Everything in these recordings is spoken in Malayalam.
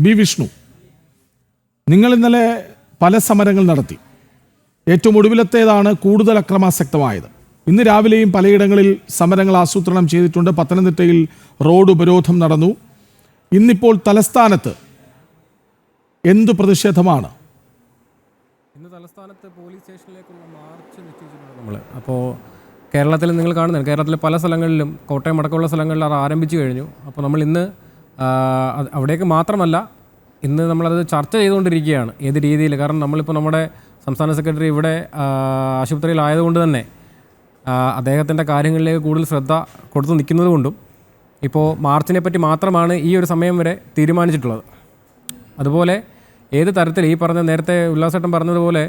ബി വിഷ്ണു, നിങ്ങൾ ഇന്നലെ പല സമരങ്ങൾ നടത്തി. ഏറ്റവും ഒടുവിലത്തേതാണ് കൂടുതൽ അക്രമാസക്തമായത്. ഇന്ന് രാവിലെയും പലയിടങ്ങളിൽ സമരങ്ങൾ ആസൂത്രണം ചെയ്തിട്ടുണ്ട്. പത്തനംതിട്ടയിൽ റോഡ് ഉപരോധം നടന്നു. ഇന്നിപ്പോൾ തലസ്ഥാനത്ത് എന്തു പ്രതിഷേധമാണ്? ഇന്ന് തലസ്ഥാനത്ത് പോലീസ് സ്റ്റേഷനിലേക്കുള്ള മാർച്ച് നിശ്ചയിച്ചിട്ടുണ്ട് നമ്മൾ. അപ്പോൾ കേരളത്തിൽ നിങ്ങൾ കാണുന്നത്, കേരളത്തിലെ പല സ്ഥലങ്ങളിലും കോട്ടയം അടക്കമുള്ള സ്ഥലങ്ങളിൽ അത് ആരംഭിച്ചു കഴിഞ്ഞു. അപ്പോൾ നമ്മൾ ഇന്ന് അവിടേക്ക് മാത്രമല്ല, ഇന്ന് നമ്മളത് ചർച്ച ചെയ്തുകൊണ്ടിരിക്കുകയാണ് ഏത് രീതിയിൽ. കാരണം നമ്മളിപ്പോൾ നമ്മുടെ സംസ്ഥാന സെക്രട്ടറി ഇവിടെ ആശുപത്രിയിലായതുകൊണ്ട് തന്നെ അദ്ദേഹത്തിൻ്റെ കാര്യങ്ങളിലേക്ക് കൂടുതൽ ശ്രദ്ധ കൊടുത്തു നിൽക്കുന്നത് കൊണ്ടും ഇപ്പോൾ മാർച്ചിനെ പറ്റി മാത്രമാണ് ഈ ഒരു സമയം വരെ തീരുമാനിച്ചിട്ടുള്ളത്. അതുപോലെ ഏത് തരത്തിൽ ഈ പറഞ്ഞ നേരത്തെ ഉല്ലാസേട്ടൻ പറഞ്ഞതുപോലെ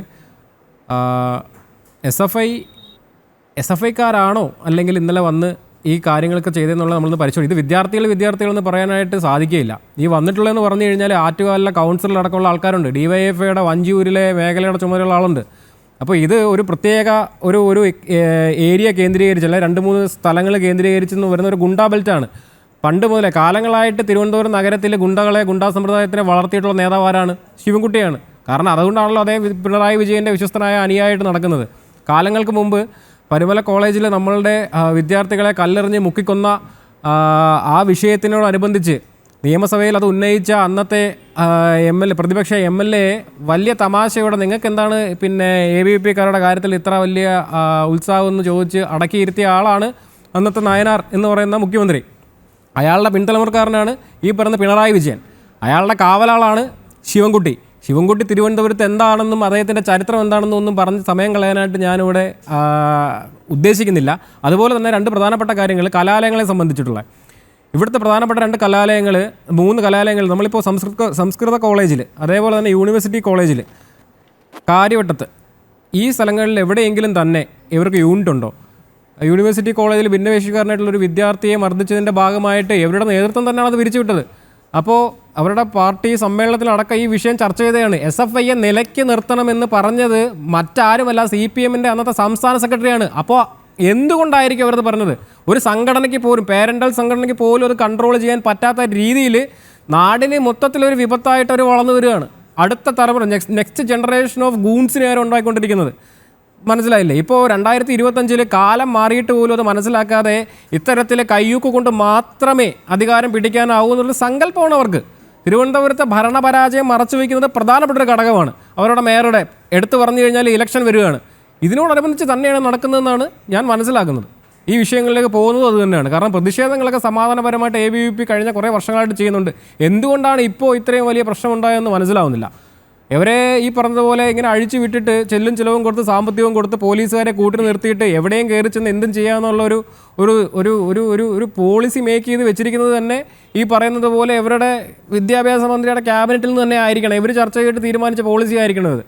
എസ് എഫ് ഐക്കാരാണോ അല്ലെങ്കിൽ ഇന്നലെ വന്ന് ഈ കാര്യങ്ങളൊക്കെ ചെയ്തതെന്നുള്ളത് നമ്മളൊന്ന് പരിശോധിക്കും. ഇത് വിദ്യാർത്ഥികളെന്ന് പറയാനായിട്ട് സാധിക്കുകയില്ല. ഈ വന്നിട്ടുള്ളതെന്ന് പറഞ്ഞു കഴിഞ്ഞാൽ ആറ്റുകാലിലെ കൗൺസിലറടക്കമുള്ള ആൾക്കാരുണ്ട്, DYFIയുടെ വഞ്ചിയൂരിലെ മേഖലയുടെ ചുമതലയുള്ള ആളുണ്ട്. അപ്പോൾ ഇത് ഒരു പ്രത്യേക ഒരു ഏരിയ കേന്ദ്രീകരിച്ച് അല്ലെ 2-3 സ്ഥലങ്ങൾ കേന്ദ്രീകരിച്ചെന്ന് വരുന്ന ഒരു ഗുണ്ടാ ബെൽറ്റാണ്. പണ്ട് മുതലേ കാലങ്ങളായിട്ട് തിരുവനന്തപുരം നഗരത്തിൽ ഗുണ്ടാ സമ്പ്രദായത്തിനെ വളർത്തിയിട്ടുള്ള നേതാവാരാണ്? ശിവൻകുട്ടിയാണ്. കാരണം അതുകൊണ്ടാണല്ലോ അതേ പിണറായി വിജയൻ്റെ വിശ്വസ്തനായ അനുയായിട്ട് നടക്കുന്നത്. കാലങ്ങൾക്ക് മുമ്പ് പരുമല കോളേജിൽ നമ്മളുടെ വിദ്യാർത്ഥികളെ കല്ലെറിഞ്ഞ് മുക്കിക്കൊന്ന ആ വിഷയത്തിനോടനുബന്ധിച്ച് നിയമസഭയിൽ അത് ഉന്നയിച്ച അന്നത്തെ പ്രതിപക്ഷ MLA വലിയ തമാശയോടെ നിങ്ങൾക്ക് എന്താണ് പിന്നെ ABVP-കാരുടെ കാര്യത്തിൽ ഇത്ര വലിയ ഉത്സാഹം എന്ന് ചോദിച്ച് അടക്കിയിരുത്തിയ ആളാണ് അന്നത്തെ നായനാർ എന്ന് പറയുന്ന മുഖ്യമന്ത്രി. അയാളുടെ പിൻതലമുറക്കാരനാണ് ഈ പറയുന്ന പിണറായി വിജയൻ. അയാളുടെ കാവലാളാണ് ശിവൻകുട്ടി. തിരുവനന്തപുരത്ത് എന്താണെന്നും അദ്ദേഹത്തിൻ്റെ ചരിത്രം എന്താണെന്നും ഒന്നും പറഞ്ഞ് സമയം കളയാനായിട്ട് ഞാനിവിടെ ഉദ്ദേശിക്കുന്നില്ല. അതുപോലെ തന്നെ 2 പ്രധാനപ്പെട്ട കാര്യങ്ങൾ കലാലയങ്ങളെ സംബന്ധിച്ചിട്ടുള്ള. ഇവിടുത്തെ പ്രധാനപ്പെട്ട 3 കലാലയങ്ങൾ നമ്മളിപ്പോൾ സംസ്കൃത കോളേജിൽ, അതേപോലെ തന്നെ യൂണിവേഴ്സിറ്റി കോളേജിൽ, കാര്യവട്ടത്ത്, ഈ സ്ഥലങ്ങളിൽ എവിടെയെങ്കിലും തന്നെ ഇവർക്ക് യൂണിറ്റ് ഉണ്ടോ? യൂണിവേഴ്സിറ്റി കോളേജിൽ ഭിന്നശേഷിക്കാരനായിട്ടുള്ളൊരു വിദ്യാർത്ഥിയെ മർദ്ദിച്ചതിൻ്റെ ഭാഗമായിട്ട് ഇവരുടെ നേതൃത്വം തന്നെയാണ് അത് പിരിച്ചുവിട്ടത്. അപ്പോൾ അവരുടെ പാർട്ടി സമ്മേളനത്തിലടക്കം ഈ വിഷയം ചർച്ച ചെയ്തതാണ്. SFIയെ നിലയ്ക്ക് നിർത്തണമെന്ന് പറഞ്ഞത് മറ്റാരുമല്ല, CPM-ൻ്റെ അന്നത്തെ സംസ്ഥാന സെക്രട്ടറിയാണ്. അപ്പോൾ എന്തുകൊണ്ടായിരിക്കും അവരത് പറഞ്ഞത്? ഒരു സംഘടനയ്ക്ക് പോലും, പേരൻ്റൽ സംഘടനയ്ക്ക് പോലും അത് കൺട്രോൾ ചെയ്യാൻ പറ്റാത്ത രീതിയിൽ നാടിന് മൊത്തത്തിലൊരു വിപത്തായിട്ട് അവർ വളർന്നു വരികയാണ്. അടുത്ത തലമുറ, നെക്സ്റ്റ് ജനറേഷൻ ഓഫ് ഗൂൺസിനെ അവർ ഉണ്ടായിക്കൊണ്ടിരിക്കുന്നത്. മനസ്സിലായില്ലേ? ഇപ്പോൾ 2025 കാലം മാറിയിട്ട് പോലും അത് മനസ്സിലാക്കാതെ ഇത്തരത്തിലെ കയ്യൂക്ക് കൊണ്ട് മാത്രമേ അധികാരം പിടിക്കാനാവൂ എന്നുള്ള സങ്കല്പമാണ് അവർക്ക്. തിരുവനന്തപുരത്തെ ഭരണപരാജയം മറച്ചു വയ്ക്കുന്നത് പ്രധാനപ്പെട്ട ഒരു ഘടകമാണ്. അവരുടെ മേയറുടെ എടുത്തു പറഞ്ഞു കഴിഞ്ഞാൽ ഇലക്ഷൻ വരികയാണ്. ഇതിനോടനുബന്ധിച്ച് തന്നെയാണ് നടക്കുന്നതെന്നാണ് ഞാൻ മനസ്സിലാക്കുന്നത്. ഈ വിഷയങ്ങളിലേക്ക് പോകുന്നത് അത് തന്നെയാണ്. കാരണം പ്രതിഷേധങ്ങളൊക്കെ സമാധാനപരമായിട്ട് ABVP കഴിഞ്ഞ കുറേ വർഷങ്ങളായിട്ട് ചെയ്യുന്നുണ്ട്. എന്തുകൊണ്ടാണ് ഇപ്പോൾ ഇത്രയും വലിയ പ്രശ്നമുണ്ടായതെന്ന് മനസ്സിലാവുന്നില്ല. ഇവരെ ഈ പറഞ്ഞതുപോലെ ഇങ്ങനെ അഴിച്ചു വിട്ടിട്ട് ചെല്ലും ചിലവും കൊടുത്ത് സാമ്പത്തികവും കൊടുത്ത് പോലീസുകാരെ കൂട്ടി നിർത്തിയിട്ട് എവിടെയും കയറി ചെന്ന് എന്തും ചെയ്യാമെന്നുള്ള ഒരു പോളിസി മേക്ക് ചെയ്ത് വെച്ചിരിക്കുന്നത് തന്നെ ഈ പറയുന്നത് പോലെ ഇവരുടെ വിദ്യാഭ്യാസ മന്ത്രിയുടെ ക്യാബിനറ്റിൽ നിന്ന് തന്നെ ആയിരിക്കണം. ഇവർ ചർച്ച ചെയ്തിട്ട് തീരുമാനിച്ച പോളിസി ആയിരിക്കണത്.